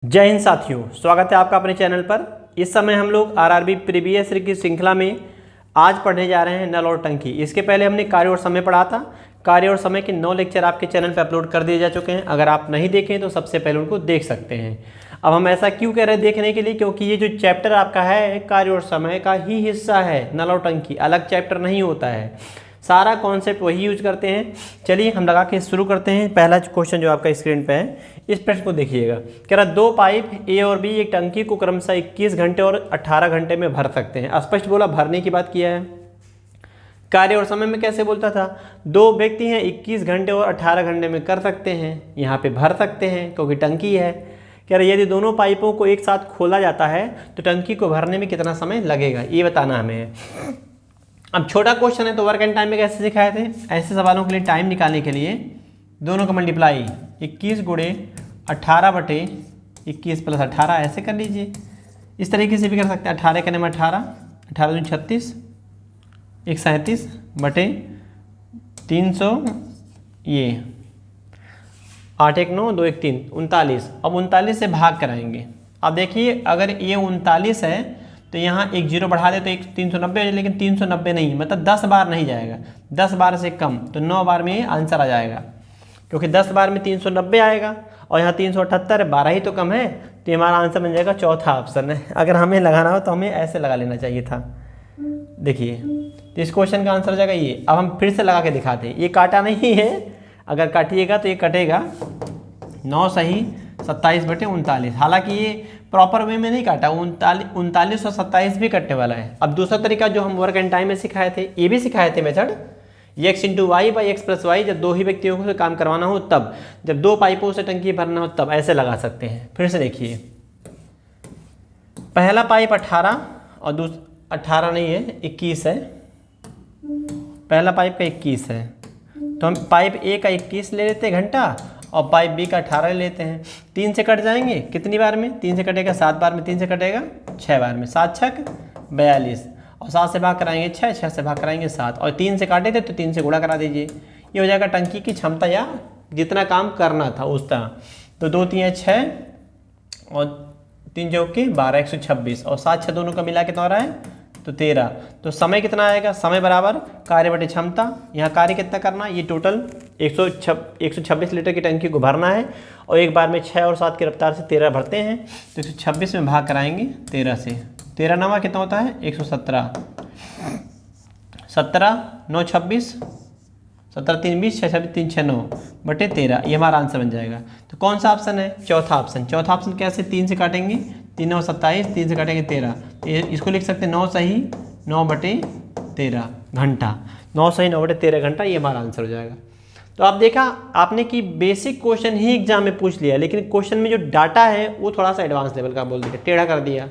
जय हिंद साथियों, स्वागत है आपका अपने चैनल पर। इस समय हम लोग आरआरबी प्रीवियस ईयर की श्रृंखला में आज पढ़ने जा रहे हैं नल और टंकी। इसके पहले हमने कार्य और समय पढ़ा था। कार्य और समय के 9 लेक्चर आपके चैनल पर अपलोड कर दिए जा चुके हैं। अगर आप नहीं देखें तो सबसे पहले उनको देख सकते हैं। अब हम ऐसा क्यों कह रहे हैं देखने के लिए, क्योंकि ये जो चैप्टर आपका है कार्य और समय का ही हिस्सा है। नल और टंकी अलग चैप्टर नहीं होता है, सारा कॉन्सेप्ट वही यूज करते हैं। चलिए हम लगा के शुरू करते हैं। पहला क्वेश्चन जो आपका स्क्रीन पे है, इस प्रश्न को देखिएगा। कह रहा दो पाइप ए और बी एक टंकी को क्रमशः 21 घंटे और 18 घंटे में भर सकते हैं। स्पष्ट बोला, भरने की बात किया है। कार्य और समय में कैसे बोलता था, दो व्यक्ति हैं 21 घंटे और 18 घंटे में कर सकते हैं, यहाँ पे भर सकते हैं क्योंकि टंकी है। कह रहा यदि दोनों पाइपों को एक साथ खोला जाता है तो टंकी को भरने में कितना समय लगेगा, ये बताना हमें। अब छोटा क्वेश्चन है तो वर्क एंड टाइम में कैसे सिखाए थे, ऐसे सवालों के लिए टाइम निकालने के लिए दोनों का मल्टीप्लाई 21 गुणे 18 बटे 21 प्लस 18 ऐसे कर लीजिए। इस तरीके से भी कर सकते हैं। 18 करने में 18, 18 दूनी 36, 137 बटे 300, ये 8 1 9 2 1 3 39। अब 39 से भाग कराएंगे। अब देखिए अगर ये 39 है तो यहाँ एक जीरो बढ़ा दे तो एक 390 हो जाए, लेकिन 390 नहीं, मतलब 10 बार नहीं जाएगा। 10 बार से कम तो 9 बार में आंसर आ जाएगा, क्योंकि 10 बार में 390 आएगा और यहाँ 378 है, 12 ही तो कम है, तो हमारा आंसर बन जाएगा चौथा ऑप्शन है। अगर हमें लगाना हो तो हमें ऐसे लगा लेना चाहिए था। देखिए तो इस क्वेश्चन का आंसर हो जाएगा ये। अब हम फिर से लगा के दिखाते हैं। ये काटा नहीं है, अगर काटिएगा तो ये कटेगा 9 सही 27 बटे 39। हालांकि ये प्रॉपर वे में नहीं काटा, 39 और 27 भी कटने वाला है। अब दूसरा तरीका जो हम वर्क एंड टाइम में सिखाए थे, ये भी सिखाए थे method, x into y by x plus y. जब दो ही व्यक्तियों को काम करवाना हो तब, जब दो पाइपों से टंकी भरना हो तब ऐसे लगा सकते हैं। फिर से देखिए, पहला पाइप 18 और दूसरा 18 नहीं है 21 है। पहला पाइप का 21 है तो हम पाइप ए का 21 ले लेते हैं घंटा और पाइप बी का 18 ले लेते हैं। 3 से कट जाएंगे, कितनी बार में 3 से कटेगा, 7 बार में। 3 से कटेगा 6 बार में, 7 छक 42 और 7 से भाग कराएंगे 6, 6 से भाग कराएंगे 7 और 3 से काटे थे तो 3 से गुणा करा दीजिए। ये हो जाएगा टंकी की क्षमता या जितना काम करना था उस तरह। तो 2 3 6 और 3 जो के 12 126 और 7 6 दोनों का मिला कितना हो रहा है तो 13। तो समय कितना आएगा, समय बराबर कार्य बटे क्षमता। यहाँ कार्य कितना करना, ये टोटल 126 लीटर की टंकी को भरना है और एक बार में 6 और 7 की रफ्तार से 13 भरते हैं। तो 126 में भाग कराएंगे 13 से। 13 नवा कितना होता है 117, 17 9 26, 17 3 20, 6 26 3 6 9 बटे 13। ये हमारा आंसर बन जाएगा। तो कौन सा ऑप्शन है, चौथा ऑप्शन। चौथा ऑप्शन कैसे, 3 से काटेंगे 3 9 27, 3 से काटेंगे 13, तो इसको लिख सकते हैं 9 सही 9 बटे 13 घंटा। 9 सही 9 बटे 13 घंटा, ये हमारा आंसर हो जाएगा। तो आप देखा आपने कि बेसिक क्वेश्चन ही एग्जाम में पूछ लिया, लेकिन क्वेश्चन में जो डाटा है वो थोड़ा सा एडवांस लेवल का बोल दिया, टेढ़ा कर दिया।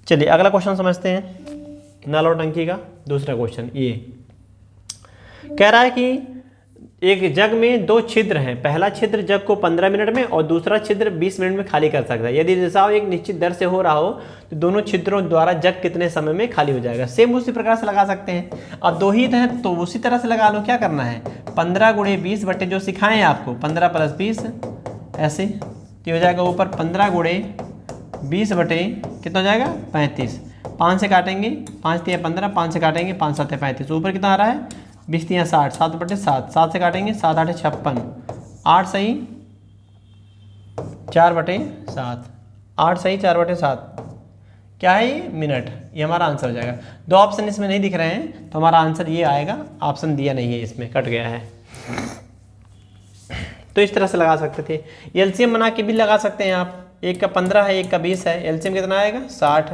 चलिए अगला क्वेश्चन समझते हैं। नल और टंकी का दूसरा क्वेश्चन ये कह रहा है कि एक जग में 2 छिद्र हैं। पहला छिद्र जग को 15 मिनट में और दूसरा छिद्र 20 मिनट में खाली कर सकता है। यदि रिसाव एक निश्चित दर से हो रहा हो तो दोनों छिद्रों द्वारा जग कितने समय में खाली हो जाएगा। सेम उसी प्रकार से लगा सकते हैं। अब 2 ही हैं तो उसी तरह से लगा लो। क्या करना है, 15 गुणे 20 बटे जो सिखाएं आपको 15 प्लस 20 ऐसे, तो हो जाएगा ऊपर 15 गुणे 20 बटे कितना हो जाएगा 35। 5 से काटेंगे 5 3 15, 5 से काटेंगे 5 7 35, ऊपर कितना आ रहा है 20 3 60, 7 बटे 7, 7 से काटेंगे 7 8 56, 8 सही 4 बटे 7, 8 सही 4 बटे 7, क्या है ये मिनट। ये हमारा आंसर हो जाएगा। 2 ऑप्शन इसमें नहीं दिख रहे हैं तो हमारा आंसर ये आएगा। ऑप्शन दिया नहीं है इसमें, कट गया है। तो इस तरह से लगा सकते थे। एलसीएम बना के भी लगा सकते हैं आप। एक का 15 है, एक का 20 है, एलसीएम कितना आएगा 60,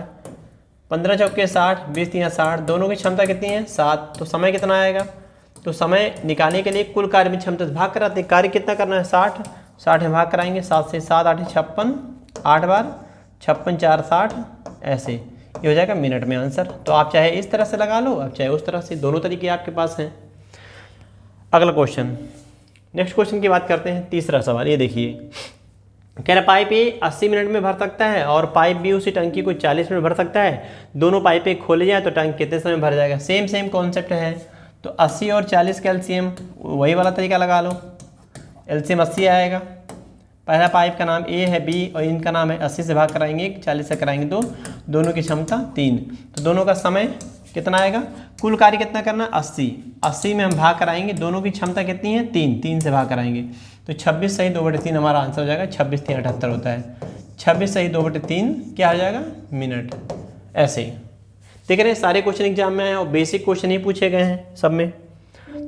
15 चौके 60, 20 3 60, दोनों की क्षमता कितनी है 7। तो समय कितना आएगा, तो समय निकालने के लिए कुल कार्य में क्षमता से भाग कराते हैं। कार्य कितना करना है 60, 60 में भाग कराएंगे 7 से 7 8 56, 8 बार 56 4 60 ऐसे, ये हो जाएगा मिनट में आंसर। तो आप चाहे इस तरह से लगा लो, आप चाहे उस तरह से, दोनों तरीके आपके पास हैं। अगला क्वेश्चन, नेक्स्ट क्वेश्चन की बात करते हैं। तीसरा सवाल ये देखिए, कह रहा पाइप ए 80 मिनट में भर सकता है और पाइप बी उसी टंकी को 40 मिनट भर सकता है। दोनों पाइपें खोले जाए तो टंकी कितने समय भर जाएगा। सेम कॉन्सेप्ट है। तो 80 और 40 का एलसीएम वही वाला तरीका लगा लो। एलसीएम 80 आएगा, पहला पाइप का नाम ए है, बी और इनका नाम है 80 से भाग कराएंगे 40 से कराएंगे तो दोनों की क्षमता 3। तो दोनों का समय कितना आएगा, कुल कार्य कितना करना 80 में हम भाग कराएंगे, दोनों की क्षमता कितनी है 3 से भाग कराएंगे तो 26 सही 2/3 हमारा आंसर हो जाएगा। 26 3 78 होता है, 26 सही 2/3 क्या हो जाएगा मिनट। ऐसे ही देख रहे हैं सारे क्वेश्चन एग्जाम में आए और बेसिक क्वेश्चन ही पूछे गए हैं सब में।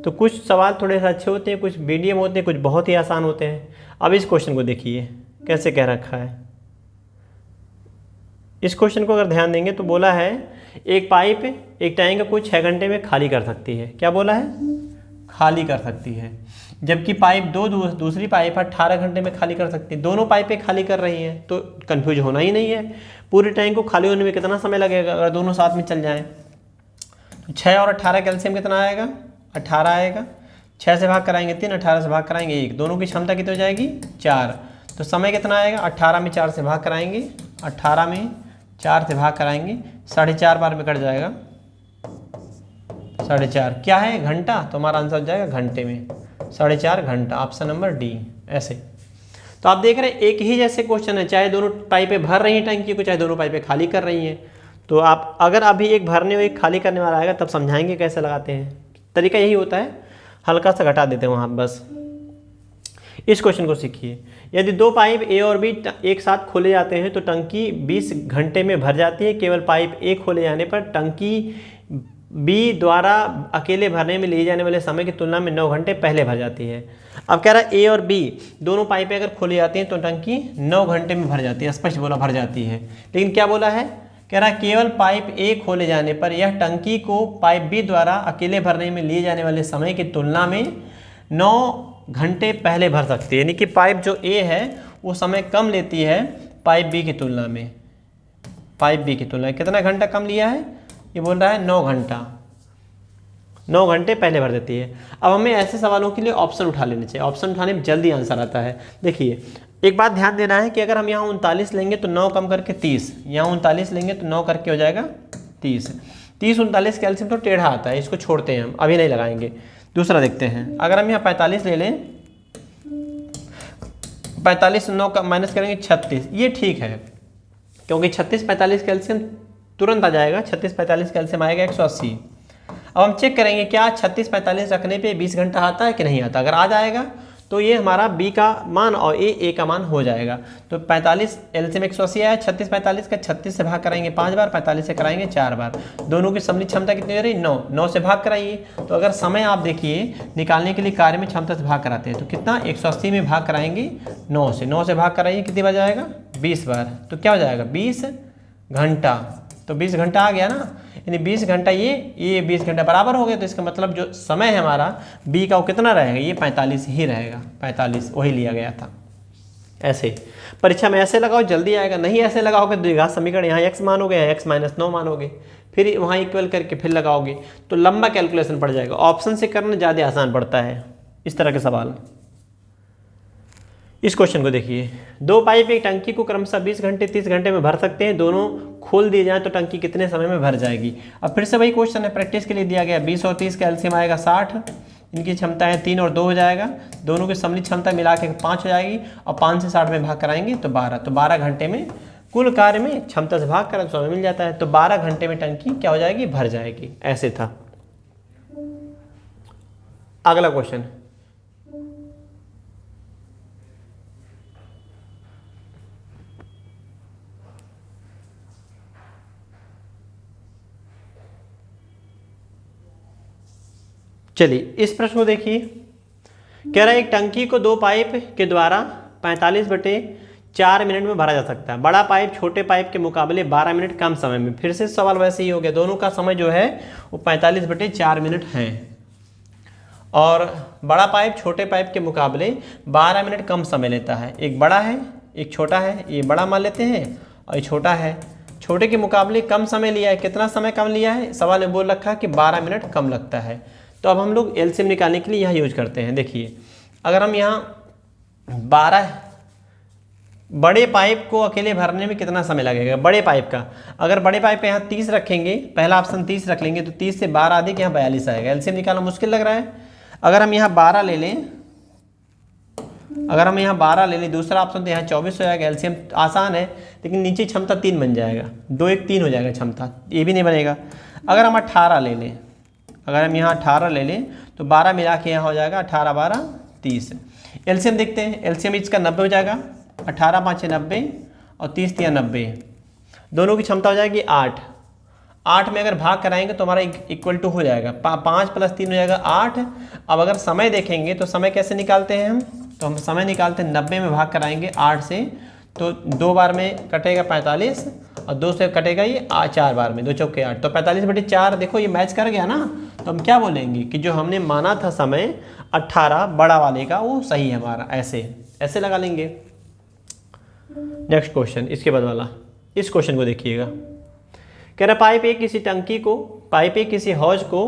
तो कुछ सवाल थोड़े से अच्छे होते हैं, कुछ मीडियम होते हैं, कुछ बहुत ही आसान होते हैं। अब इस क्वेश्चन को देखिए कैसे कह रखा है। इस क्वेश्चन को अगर ध्यान देंगे तो बोला है एक पाइप एक टैंक को 6 घंटे में खाली कर सकती है। क्या बोला है, खाली कर सकती है, जबकि पाइप दूसरी पाइप 18 घंटे में खाली कर सकती है। दोनों पाइपें खाली कर रही हैं तो कंफ्यूज होना ही नहीं है। पूरे टैंक को खाली होने में कितना समय लगेगा अगर दोनों साथ में चल जाएं। तो 6 और 18 कैल्शियम कितना आएगा, 18 आएगा। 6 से भाग कराएंगे 3, 18 से भाग कराएंगे 1, दोनों की क्षमता कितनी हो जाएगी 4। तो समय कितना आएगा, 18 में 4 से भाग कराएंगे, 18 में 4 से भाग कराएंगे 4.5 बार में कट जाएगा 4.5 क्या है घंटा, तो हमारा आंसर हो जाएगा घंटे में 4.5 घंटा, ऑप्शन नंबर डी। ऐसे तो आप देख रहे हैं एक ही जैसे क्वेश्चन है, चाहे दोनों पाइपें भर रही हैं टंकी को, चाहे दोनों पाइपें खाली कर रही हैं। तो आप अगर अभी एक भरने और एक खाली करने वाला आएगा तब समझाएंगे कैसे लगाते हैं। तरीका यही होता है, हल्का सा घटा देते हैं वहाँ बस। इस क्वेश्चन को सीखिए, यदि दो पाइप ए और बी एक साथ खोले जाते हैं तो टंकी 20 घंटे में भर जाती है। केवल पाइप ए खोले जाने पर टंकी बी द्वारा अकेले भरने में लिए जाने वाले समय की तुलना में 9 घंटे पहले भर जाती है। अब कह रहा है ए और बी दोनों पाइपें अगर खोली जाती हैं तो टंकी 9 घंटे में भर जाती है, स्पष्ट बोला भर जाती है। लेकिन क्या बोला है, कह रहा है केवल पाइप ए खोले जाने पर यह टंकी को पाइप बी द्वारा अकेले भरने में लिए जाने वाले समय की तुलना में 9 घंटे पहले भर सकती है। यानी कि पाइप जो ए है वो समय कम लेती है पाइप बी की तुलना में। पाइप बी की तुलना में कितना घंटा कम लिया है, ये बोल रहा है 9 घंटा, 9 घंटे पहले भर देती है। अब हमें ऐसे सवालों के लिए ऑप्शन उठा लेने चाहिए, ऑप्शन उठाने में जल्दी आंसर आता है। देखिए एक बात ध्यान देना है कि अगर हम यहाँ 39 लेंगे तो 9 कम करके 30, यहाँ 39 लेंगे तो 9 करके हो जाएगा 30। 30 39 कैल्शियम तो टेढ़ा आता है, इसको छोड़ते हैं हम, अभी नहीं लगाएंगे। दूसरा देखते हैं, अगर हम यहाँ 45 ले लें, 45 9 का माइनस करेंगे 36, ये ठीक है क्योंकि 36 45 कैल्शियम तुरंत आ जाएगा। 36 45 कैल्शियम आएगा 180। अब हम चेक करेंगे क्या 36 45 रखने पे 20 घंटा आता है कि नहीं आता। अगर आ जाएगा तो ये हमारा बी का मान और ए का मान हो जाएगा। तो 45 एलसीएम 180 आया, 36 45 का 36 से भाग कराएंगे 5 बार, 45 से कराएंगे 4 बार। दोनों की सम्मिलित क्षमता कितनी हो रही 9, 9 से भाग कराइए। तो अगर समय आप देखिए निकालने के लिए कार्य में क्षमता से भाग कराते हैं तो कितना 180 में भाग कराएंगे 9 से, 9 से भाग कराइए कितनी बार जाएगा 20 बार। तो क्या हो जाएगा 20 घंटा। तो 20 घंटा आ गया ना, यानी 20 घंटा ये 20 घंटा बराबर हो गया। तो इसका मतलब जो समय है हमारा बी का वो कितना रहेगा, ये 45 ही रहेगा, 45 वही लिया गया था। ऐसे परीक्षा में ऐसे लगाओ जल्दी आएगा, नहीं ऐसे लगाओगे तो द्विघात समीकरण यहाँ x मानोगे, यहाँ x - 9 मानोगे, फिर वहाँ इक्वल करके फिर लगाओगे तो लंबा कैलकुलेशन पड़ जाएगा। ऑप्शन से करना ज़्यादा आसान पड़ता है इस तरह के सवाल। इस क्वेश्चन को देखिए, दो पाइप एक टंकी को क्रमशः 20 घंटे 30 घंटे में भर सकते हैं। दोनों खोल दिए जाएं तो टंकी कितने समय में भर जाएगी। अब फिर से वही क्वेश्चन है, प्रैक्टिस के लिए दिया गया 20 और 30 कैल्शियम आएगा 60, इनकी क्षमता है 3 और 2 हो जाएगा। दोनों की सम्मिलित क्षमता मिला के 5 हो जाएगी और 5 से 60 में भाग कराएंगे तो 12। तो 12 घंटे में कुल कार्य में क्षमता से भाग करें तो समय मिल जाता है। तो 12 घंटे में टंकी क्या हो जाएगी, भर जाएगी। ऐसे था। अगला क्वेश्चन, चलिए इस प्रश्न को देखिए। कह रहा है एक टंकी को दो पाइप के द्वारा 45/4 मिनट में भरा जा सकता है। बड़ा पाइप छोटे पाइप के मुकाबले 12 मिनट कम समय में। फिर से सवाल वैसे ही हो गया, दोनों का समय जो है वो 45/4 मिनट है और बड़ा पाइप छोटे पाइप के मुकाबले 12 मिनट कम समय लेता है। एक बड़ा है एक छोटा है, ये बड़ा मान लेते हैं और ये छोटा है। छोटे के मुकाबले कम समय लिया है, कितना समय कम लिया है, सवाल में बोल रखा है कि 12 मिनट कम लगता है। तो अब हम लोग एलसीएम निकालने के लिए यह यूज करते हैं। देखिए अगर हम यहाँ 12 बड़े पाइप को अकेले भरने में कितना समय लगेगा, बड़े पाइप का, अगर बड़े पाइप पे यहाँ 30 रखेंगे, पहला ऑप्शन 30 रख लेंगे तो 30 से 12 अधिक यहाँ 42 आएगा। एलसीएम निकालना मुश्किल लग रहा है। अगर हम यहाँ 12 ले लें अगर हम यहाँ 12 ले लें, दूसरा ऑप्शन तो यहाँ 24 हो जाएगा। एलसीएम आसान है, लेकिन नीचे क्षमता 3 बन जाएगा, 2 1 3 हो जाएगा क्षमता, ये भी नहीं बनेगा। अगर हम 18 ले लें, अगर हम यहाँ 18 ले लें तो 12 मिला के यहाँ हो जाएगा 18 12 30। एलसीएम देखते हैं, एलसीएम इसका 90 हो जाएगा, 18 5 90 और 30 3 90, दोनों की क्षमता हो जाएगी 8। 8 में अगर भाग कराएंगे तो हमारा इक्वल टू हो जाएगा 5 + 3 हो जाएगा 8। अब अगर समय देखेंगे तो समय कैसे निकालते हैं हम, तो हम समय निकालते हैं 90 में भाग कराएंगे 8 से, तो 2 बार में कटेगा 45 और 2 से कटेगा ये 4 बार में, 2 चौके 8, तो 45/4। देखो ये मैच कर गया ना, तो हम क्या बोलेंगे कि जो हमने माना था समय 18 बड़ा वाले का वो सही है हमारा, ऐसे लगा लेंगे। नेक्स्ट क्वेश्चन, इसके बाद वाला, इस क्वेश्चन को देखिएगा। कह रहा पाइप ए किसी टंकी को, पाइप ए किसी हौज को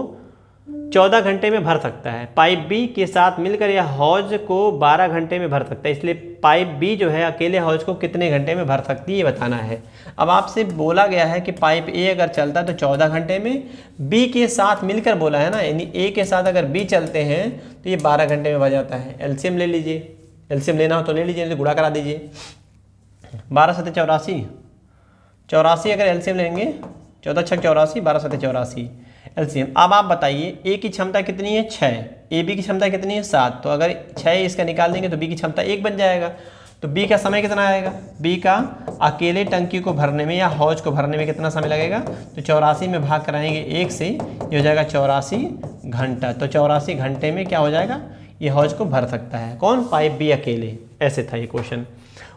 14 घंटे में भर सकता है, पाइप बी के साथ मिलकर यह हौज को 12 घंटे में भर सकता है, इसलिए पाइप बी जो है अकेले हौज को कितने घंटे में भर सकती है ये बताना है। अब आपसे बोला गया है कि पाइप ए अगर चलता है तो 14 घंटे में, बी के साथ मिलकर बोला है ना, यानी ए के साथ अगर बी चलते हैं तो ये 12 घंटे में भर जाता है। एलसीएम ले लीजिए, एलसीएम लेना हो तो ले लीजिए, तो गुणा करा दीजिए। 12 7 84, 84 अगर एलसीएम लेंगे, 14 6 84, 12 7 84 एलसीएम। अब आप बताइए ए की क्षमता कितनी है 6, ए बी की क्षमता कितनी है 7, तो अगर 6 इसका निकाल देंगे तो बी की क्षमता 1 बन जाएगा। तो बी का समय कितना आएगा, बी का अकेले टंकी को भरने में या हौज को भरने में कितना समय लगेगा, तो 84 में भाग कराएंगे 1 से, ये हो जाएगा 84 घंटा। तो 84 घंटे में क्या हो जाएगा, ये हौज को भर सकता है कौन, पाइप बी अकेले। ऐसे था ये क्वेश्चन।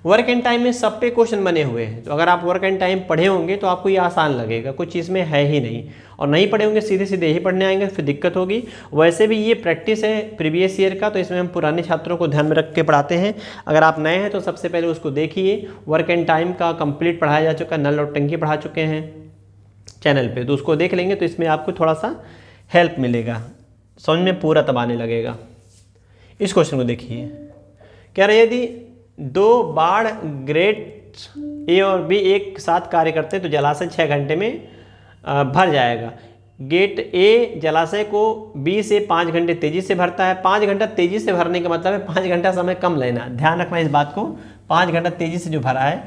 वर्क एंड टाइम में सब पे क्वेश्चन बने हुए हैं, तो अगर आप वर्क एंड टाइम पढ़े होंगे तो आपको ये आसान लगेगा, कुछ इसमें है ही नहीं, और नहीं पढ़े होंगे सीधे सीधे ही पढ़ने आएंगे फिर दिक्कत होगी। वैसे भी ये प्रैक्टिस है प्रीवियस ईयर का, तो इसमें हम पुराने छात्रों को ध्यान में रख के पढ़ाते हैं। अगर आप नए हैं तो सबसे पहले उसको देखिए, वर्क एंड टाइम का कंप्लीट पढ़ाया जा चुका है, नल और टंकी पढ़ा चुके हैं चैनल पर, तो उसको देख लेंगे तो इसमें आपको थोड़ा सा हेल्प मिलेगा, समझ में पूरा तब आने लगेगा। इस क्वेश्चन को देखिए, कह रहे यदि 2 बाढ़ ग्रेट ए और बी एक साथ कार्य करते हैं तो जलाशय 6 घंटे में भर जाएगा। गेट ए जलाशय को बी से 5 घंटे तेजी से भरता है। 5 घंटा तेजी से भरने का मतलब है 5 घंटा समय कम लेना, ध्यान रखना इस बात को, 5 घंटा तेजी से जो भरा है,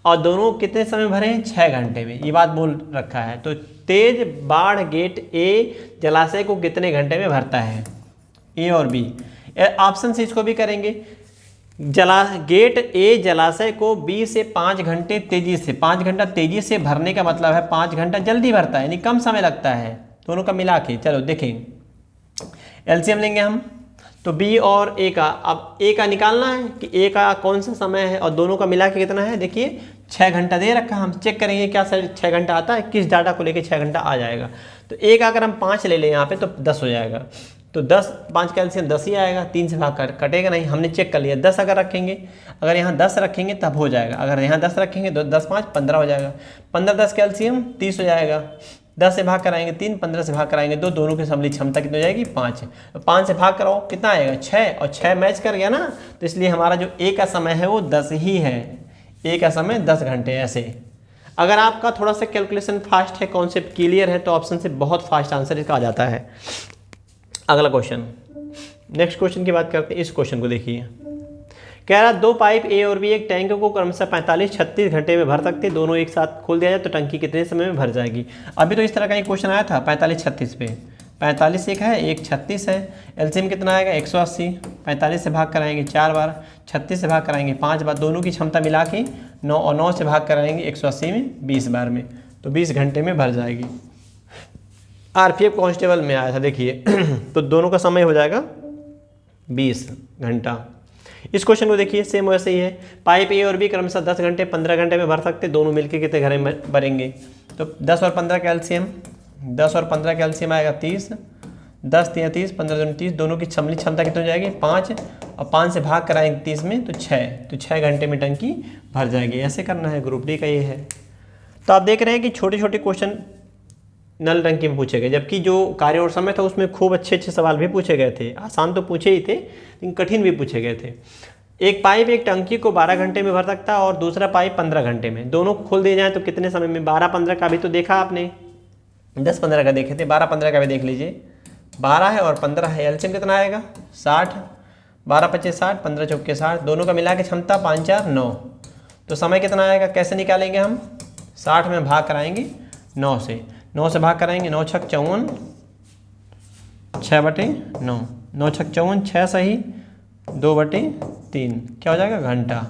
और दोनों कितने समय भरे हैं 6 घंटे में, ये बात बोल रखा है। तो तेज बाढ़ गेट ए जलाशय को कितने घंटे में भरता है, ए और बी। ऑप्शन से इसको भी करेंगे, गेट ए जलाशय को बी से 5 घंटे तेजी से, 5 घंटा तेजी से भरने का मतलब है 5 घंटा जल्दी भरता है, यानी कम समय लगता है, दोनों का मिला के। चलो देखें, एलसीएम लेंगे हम, तो बी और ए का, अब ए का निकालना है कि ए का कौन सा समय है और दोनों का मिला के कितना है। देखिए 6 घंटा दे रखा है, हम चेक करेंगे क्या सर 6 घंटा आता है, किस डाटा को लेके 6 घंटा आ जाएगा। तो ए का अगर हम 5 ले लें यहाँ पे तो 10 हो जाएगा, तो 10 5 का एलसीएम 10 ही आएगा, 3 से भाग कर कटेगा नहीं, हमने चेक कर लिया। 10 अगर रखेंगे, अगर यहाँ 10 रखेंगे तब हो जाएगा, अगर यहाँ 10 रखेंगे तो 10 5 15 हो जाएगा, 15 10 का एलसीएम 30 हो जाएगा। 10 से भाग कराएंगे 3, 15 से भाग कराएंगे 2, दोनों की सम्मिलित क्षमता कितनी हो जाएगी 5। तो 5 से भाग कराओ कितना आएगा 6, और 6 मैच कर गया ना, तो इसलिए हमारा जो ए का समय है वो 10 ही है, ए का समय 10 घंटे। ऐसे अगर आपका थोड़ा सा कैलकुलेशन फास्ट है, कॉन्सेप्ट क्लियर है, तो ऑप्शन से बहुत फास्ट आंसर इसका आ जाता है। अगला क्वेश्चन, नेक्स्ट क्वेश्चन की बात करते हैं। इस क्वेश्चन को देखिए, कह रहा 2 पाइप ए और बी एक टैंक को क्रमशः 45-36 घंटे में भर सकते, दोनों एक साथ खोल दिया जाए तो टंकी कितने समय में भर जाएगी। अभी तो इस तरह का एक क्वेश्चन आया था 45-36 पे, 45 एक है, एक 36 है, एलसीएम कितना आएगा 180। 45 से भाग कराएंगे 4 बार, 36 से भाग कराएंगे 5 बार, दोनों की क्षमता मिला के 9 और 9 से भाग कराएंगे 180 में 20 बार में, तो 20 घंटे में भर जाएगी। आरपीएफ कांस्टेबल में आया था देखिए तो दोनों का समय हो जाएगा 20 घंटा। इस क्वेश्चन को देखिए, सेम वैसे ही है, पाइप ए और बी क्रमशः 10 घंटे 15 घंटे में भर सकते, दोनों मिलकर कितने घंटे में भरेंगे। तो 10 और 15 का एलसीएम, 10 और 15 का एलसीएम आएगा 30, 10 3 30, 15 2 30, दोनों की सम्मिलित क्षमता कितनी हो जाएगी 5, और 5 से भाग कराएंगे 30 में तो 6, तो 6 घंटे में टंकी भर जाएगी। ऐसे करना है, ग्रुप डी का ये है। तो आप देख रहे हैं कि छोटे छोटे क्वेश्चन नल टंकी में पूछे गए, जबकि जो कार्य और समय था उसमें खूब अच्छे अच्छे सवाल भी पूछे गए थे, आसान तो पूछे ही थे लेकिन कठिन भी पूछे गए थे। एक पाइप एक टंकी को 12 घंटे में भर सकता है और दूसरा पाइप 15 घंटे में, दोनों खोल दिए जाएँ तो कितने समय में। 12-15 का भी तो देखा आपने, 10-15 का देखे थे, 12-15 का भी देख लीजिए। 12 है और 15 है, एलसीएम कितना आएगा 60, 12 पच्चीस 60, 15 चौके 60, दोनों का मिला के क्षमता 5 4 9। तो समय कितना आएगा, कैसे निकालेंगे हम, 60 में भाग कराएंगे 9 से, 9 से भाग कराएंगे, 9 छक 54, 6/9, 9 छक 54, 6 सही 2/3, क्या हो जाएगा घंटा,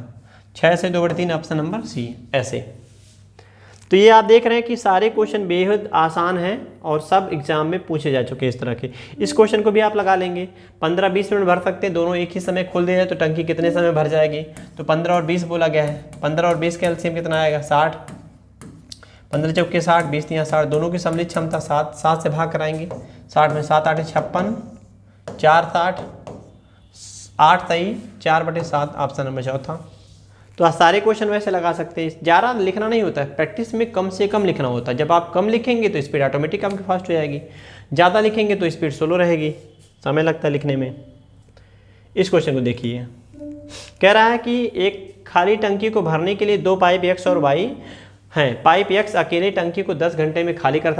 6 से 2/3 ऑप्शन नंबर सी। ऐसे तो ये आप देख रहे हैं कि सारे क्वेश्चन बेहद आसान हैं और सब एग्जाम में पूछे जा चुके हैं इस तरह के। इस क्वेश्चन को भी आप लगा लेंगे, 15-20 मिनट भर सकते हैं, दोनों एक ही समय खोल दिया जाए तो टंकी कितने समय भर जाएगी। तो 15 और 20 बोला गया है, 15 और 20 का एलसीएम कितना आएगा 60, 15 चौके 60, 20 3 60, दोनों की सम्मिलित क्षमता 7, 7 से भाग कराएंगे, 60 में 7 8 56, 4 60, 8 सही 4/7 ऑप्शन नंबर चौथा। तो सारे क्वेश्चन वैसे लगा सकते हैं, ज़्यादा लिखना नहीं होता है, प्रैक्टिस में कम से कम लिखना होता है। जब आप कम लिखेंगे तो स्पीड ऑटोमेटिक आपकी फास्ट हो जाएगी, ज़्यादा लिखेंगे तो स्पीड स्लो रहेगी, समय लगता है लिखने में। इस क्वेश्चन को देखिए, कह रहा है कि एक खाली टंकी को भरने के लिए 2 पाइप एक्स और वाई हैं। पाइप एक्स अकेले टंकी को 10 घंटे में खाली कर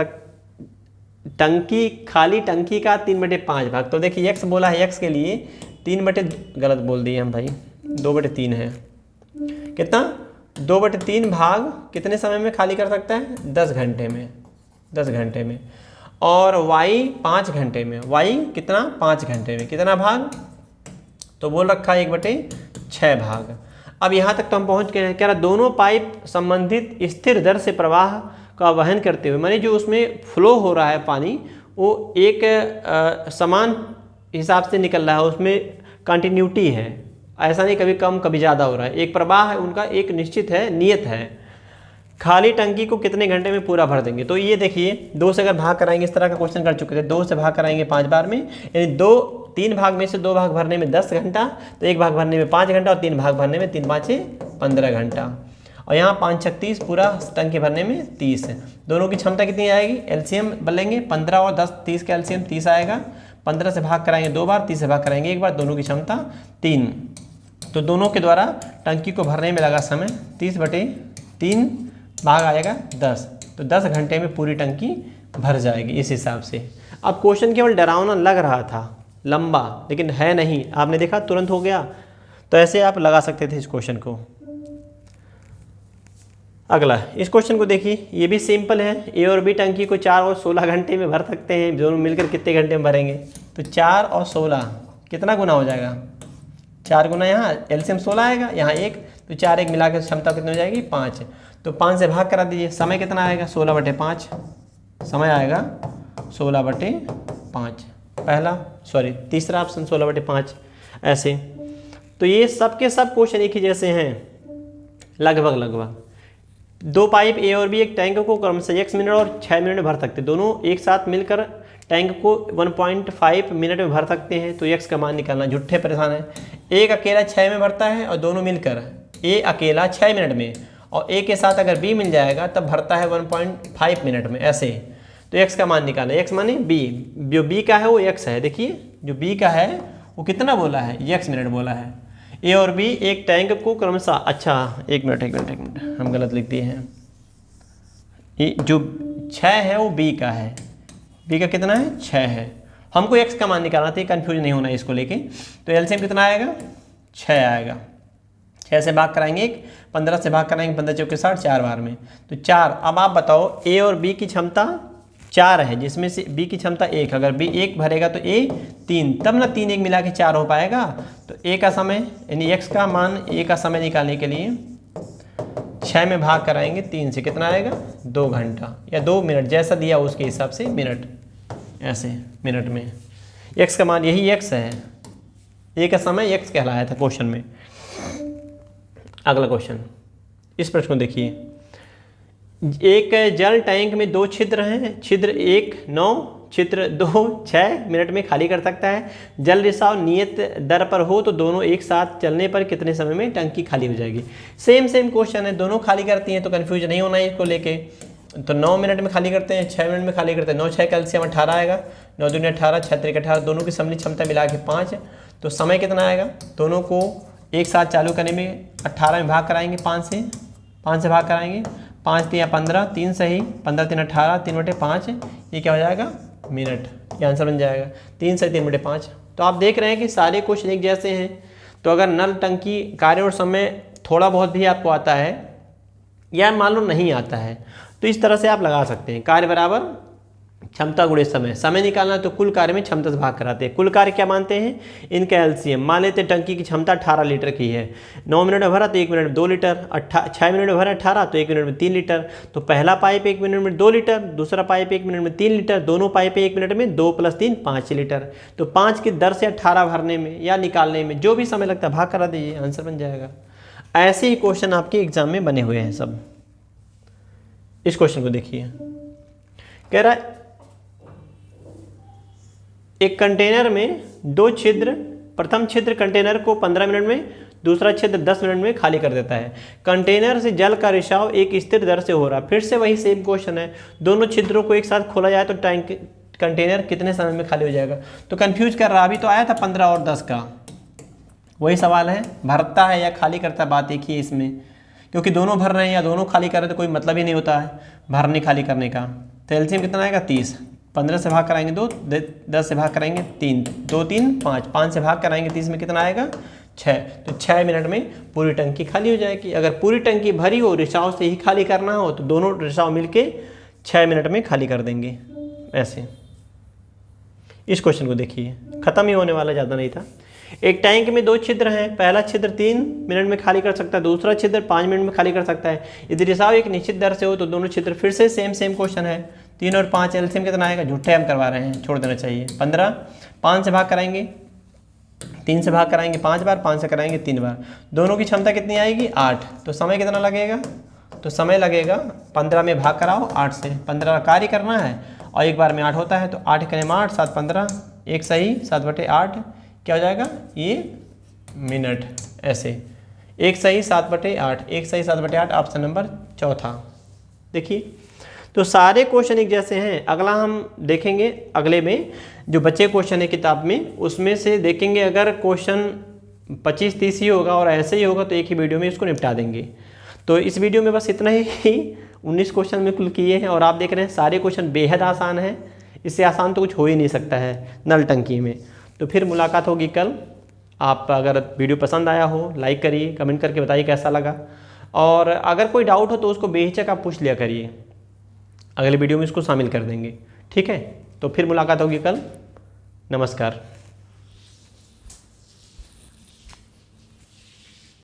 खाली टंकी का 3/5 भाग। तो देखिए एक्स बोला है, एक्स के लिए 3 गलत बोल दिए हम भाई, 2/3 है, कितना 2/3 भाग कितने समय में खाली कर सकता है, 10 घंटे में, 10 घंटे में। और y 5 घंटे में, y कितना 5 घंटे में, कितना भाग, तो बोल रखा है 1/6 भाग। अब यहाँ तक तो हम पहुँच गए हैं। कह रहा दोनों पाइप संबंधित स्थिर दर से प्रवाह का वहन करते हुए, माने जो उसमें फ्लो हो रहा है पानी वो एक समान हिसाब से निकल रहा है, उसमें कंटिन्यूटी है, ऐसा नहीं कभी कम कभी ज़्यादा हो रहा है, एक प्रवाह है उनका, एक निश्चित है, नियत है। खाली टंकी को कितने घंटे में पूरा भर देंगे, तो ये देखिए 2 से अगर भाग कराएंगे, इस तरह का क्वेश्चन कर चुके थे, 2 से भाग कराएंगे 5 बार में, यानी 3 भाग में से 2 भाग भरने में 10 घंटा, तो 1 भाग भरने में 5 घंटा और 3 भाग भरने में 3 5 15 घंटा। और यहाँ 5 6 30, पूरा टंकी भरने में 30। दोनों की क्षमता कितनी आएगी, एलसीएम बोलेंगे 15 और 10, 30 का एलसीएम 30 आएगा। 15 से भाग कराएंगे 2 बार, 30 से भाग कराएंगे 1 बार, दोनों की क्षमता 3। तो दोनों के द्वारा टंकी को भरने में लगा समय 30/3 भाग आएगा 10, तो 10 घंटे में पूरी टंकी भर जाएगी इस हिसाब से। अब क्वेश्चन केवल डरावना लग रहा था, लंबा, लेकिन है नहीं, आपने देखा तुरंत हो गया। तो ऐसे आप लगा सकते थे इस क्वेश्चन को। अगला इस क्वेश्चन को देखिए, ये भी सिंपल है। ए और बी टंकी को 4 और 16 घंटे में भर सकते हैं, दोनों मिलकर कितने घंटे में भरेंगे, तो 4 और 16 कितना गुना हो जाएगा, 4 गुना, यहाँ एलसीएम 16 आएगा, यहाँ 1, तो 4 1 मिला के क्षमता कितनी हो जाएगी 5। तो 5 से भाग करा दीजिए, समय कितना आएगा 16/5, समय आएगा 16/5, तीसरा ऑप्शन 16/5। ऐसे तो ये सब के सब क्वेश्चन एक ही जैसे हैं लगभग। 2 पाइप ए और बी एक टैंक को क्रमशः 1 मिनट और 6 मिनट में भर सकते हैं, दोनों एक साथ मिलकर टैंक को 1.5 मिनट में भर सकते हैं। तो एक्स का मान निकालना, झूठे परेशान है। एक अकेला 6 में भरता है और दोनों मिलकर, ए अकेला 6 मिनट में और ए के साथ अगर बी मिल जाएगा तब भरता है 1.5 मिनट में। ऐसे तो एक्स का मान निकालना, एक्स माने बी, जो बी का है वो एक्स है। देखिए जो बी का है वो कितना बोला है, एक्स मिनट बोला है। ए और बी एक टैंक को क्रमशः, अच्छा एक मिनट हम गलत लिख दिए हैं, जो 6 है वो बी का है, बी का कितना है 6 है, हमको एक्स का मान निकालना था, कंफ्यूज नहीं होना है इसको लेके। तो एलसीएम कितना आएगा 6 आएगा, 6 से भाग कराएंगे 1, 15 से भाग कराएंगे 15 चौके 60, 4 बार में, तो 4। अब आप बताओ ए और बी की क्षमता 4 है, जिसमें से बी की क्षमता 1, अगर बी 1 भरेगा तो ए 3, तब ना 3 1 मिला के 4 हो पाएगा। तो ए का समय यानी एक्स का मान, ए का समय निकालने के लिए 6 में भाग कराएंगे 3 से, कितना आएगा 2 घंटा या 2 मिनट, जैसा दिया उसके हिसाब से मिनट, ऐसे मिनट में। एक्स का मान यही एक्स है, ए का समय एक्स कहलाया था क्वेश्चन में। अगला क्वेश्चन, इस प्रश्न को देखिए, एक जल टैंक में 2 छिद्र हैं, छिद्र 1 9, छिद्र 2 6 मिनट में खाली कर सकता है। जल रिसाव नियत दर पर हो तो दोनों एक साथ चलने पर कितने समय में टंकी खाली हो जाएगी। सेम क्वेश्चन है, दोनों खाली करती हैं, तो कन्फ्यूज नहीं होना है इसको लेके। तो 9 मिनट में खाली करते हैं, 6 मिनट में खाली करते हैं। 9 6 कैल्शियम 18 आएगा, 9 दूनी 18, 6 3 18, दोनों की सम्मिलित क्षमता मिला के 5। तो समय कितना आएगा, दोनों को एक साथ चालू करने में 18 में भाग कराएंगे 5 से भाग कराएंगे, 5 3 15, 3 सही, 15 3 18, 3/5, ये क्या हो जाएगा मिनट, ये आंसर बन जाएगा। 3 से 3/5, तो आप देख रहे हैं कि सारे क्वेश्चन एक जैसे हैं। तो अगर नल टंकी कार्य और समय थोड़ा बहुत भी आपको आता है या मान लो नहीं आता है तो इस तरह से आप लगा सकते हैं। कार्य बराबर क्षमता गुणे समय, समय निकालना है तो कुल कार्य में क्षमता से भाग कराते हैं। कुल कार्य क्या मानते हैं, इनका एलसीएम। मान लेते हैं टंकी की क्षमता 18 लीटर की है, 9 मिनट में भरा तो 1 मिनट में 2 लीटर, 6 मिनट में भरा 18 तो 1 मिनट में 3 लीटर। तो पहला पाइप 1 मिनट में 2 लीटर, दूसरा पाइप 1 मिनट में 3 लीटर, दोनों पाइप 1 मिनट में 2 + 3 5 लीटर। तो 5 की दर से 18 भरने में या निकालने में जो भी समय लगता है भाग करा दीजिए, आंसर बन जाएगा। ऐसे ही क्वेश्चन आपके एग्जाम में बने हुए हैं सब। इस क्वेश्चन को देखिए, कह रहा है एक कंटेनर में 2 छिद्र, प्रथम छिद्र कंटेनर को 15 मिनट में, दूसरा छिद्र 10 मिनट में खाली कर देता है। कंटेनर से जल का रिसाव एक स्थिर दर से हो रहा है। फिर से वही सेम क्वेश्चन है, दोनों छिद्रों को एक साथ खोला जाए तो टैंक कंटेनर कितने समय में खाली हो जाएगा। तो कंफ्यूज कर रहा, अभी तो आया था 15 और 10 का, वही सवाल है, भरता है या खाली करता है, बात एक ही है इसमें, क्योंकि दोनों भर रहे हैं या दोनों खाली कर रहे हैं तो कोई मतलब ही नहीं होता है भरने खाली करने का। तो एलसीएम कितना आएगा 30, 15 से भाग कराएंगे 2, 10 से भाग कराएंगे 3, 2 3 5, 5 से भाग कराएंगे 30 में कितना आएगा 6। तो 6 मिनट में पूरी टंकी खाली हो जाएगी। अगर पूरी टंकी भरी हो, रिसाव से ही खाली करना हो तो दोनों रिसाव मिलके 6 मिनट में खाली कर देंगे। ऐसे इस क्वेश्चन को देखिए, खत्म ही होने वाला, ज़्यादा नहीं था। एक टैंक में 2 छिद्र हैं, पहला छिद्र 3 मिनट में खाली कर सकता है, दूसरा छिद्र 5 मिनट में खाली कर सकता है। यदि रिसाव एक निश्चित दर से हो तो दोनों छिद्र, फिर से सेम क्वेश्चन है, 3 और 5 एलसीएम कितना आएगा, झूठे हम करवा रहे हैं, छोड़ देना चाहिए। 15, 5 से भाग कराएंगे, 3 से भाग कराएंगे 5 बार, 5 से कराएंगे 3 बार, दोनों की क्षमता कितनी आएगी 8। तो समय कितना लगेगा, तो समय लगेगा 15 में भाग कराओ 8 से, 15 कार्य करना है और एक बार में 8 होता है, तो 8 करें 8, 7 15, एक सही 7/8 क्या हो जाएगा, ये मिनट। ऐसे एक सही 7/8, एक सही 7/8, ऑप्शन नंबर चौथा। देखिए तो सारे क्वेश्चन एक जैसे हैं। अगला हम देखेंगे, अगले में जो बचे क्वेश्चन है किताब में उसमें से देखेंगे। अगर क्वेश्चन 25-30 ही होगा और ऐसे ही होगा तो एक ही वीडियो में इसको निपटा देंगे। तो इस वीडियो में बस इतना ही 19 क्वेश्चन में कुल किए हैं और आप देख रहे हैं सारे क्वेश्चन बेहद आसान है, इससे आसान तो कुछ हो ही नहीं सकता है नल टंकी में। तो फिर मुलाकात होगी कल। आप अगर वीडियो पसंद आया हो लाइक करिए, कमेंट करके बताइए कैसा लगा, और अगर कोई डाउट हो तो उसको बेहिचक आप पूछ लिया करिए, अगले वीडियो में इसको शामिल कर देंगे। ठीक है, तो फिर मुलाकात होगी कल। नमस्कार।